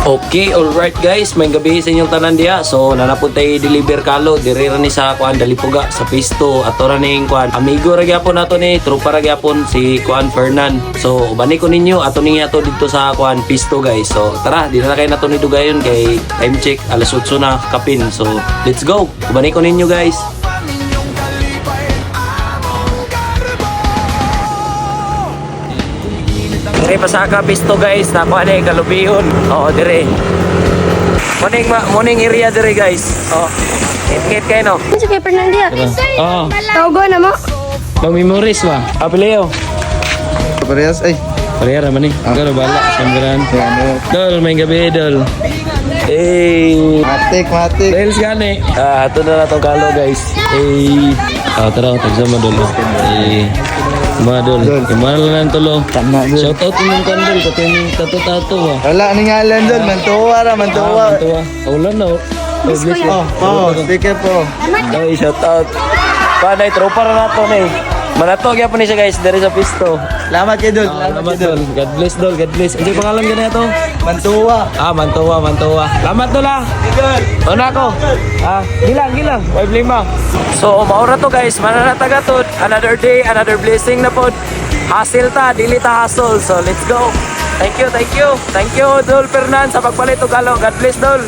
Okay, alright guys, may gabi sa inyong tanan diha. So nanapod tayo deliver kalo diri ra ni sa kuan Dalipuga sa pisto ato ra ning kuan amigo ra gyapon nato ni tropa ra gyapon si kuan Fernan. So ubani ko ninyo ato ning ato dito sa kuan pisto guys. So tara, di na kay nato ni dugayon kay time check alas 8 na kapin. So let's go. Ubani ko ninyo guys. Dire pasaka pisto guys, na kuan ay kalubihon. Oo, dire. Morning area dire guys. Oh. Kit kay no. Ano kay Fernandia? Oh. Tawgo na mo. Pag memories ba? Apeleo. Parehas ay. Parehara man ni. Pero bala sambaran. Dol, may gabi dol. Eh, Matik. dahil gani. Ato na natong kalo guys. Tara, tagsama dol. Madol. Imal na lang tulo. Tama dol. Shout out mo kan dol, pati yung tato-tato ba. Wala ni ngalan dol, mantuwa ra, mantuwa. Tuwa. Ulan na. Sticker po. Ay, shout out. Panay, tropa na nato na eh. Manatog yan po niya guys, dari sa pisto. Salamat kay dol. Salamat dol. God bless dol, God bless. Ano yung pangalan ka na ito? Mantuwa. Mantuwa. Salamat dol ah. Una ko. Gilang. Why blame mo? So, maura to guys. Mananatagatod. Another day, another blessing na po. Hassle ta, dili ta hustle. So, let's go. Thank you. Thank you, Dol Fernan, sa pagpalit o galo. God bless, Dol.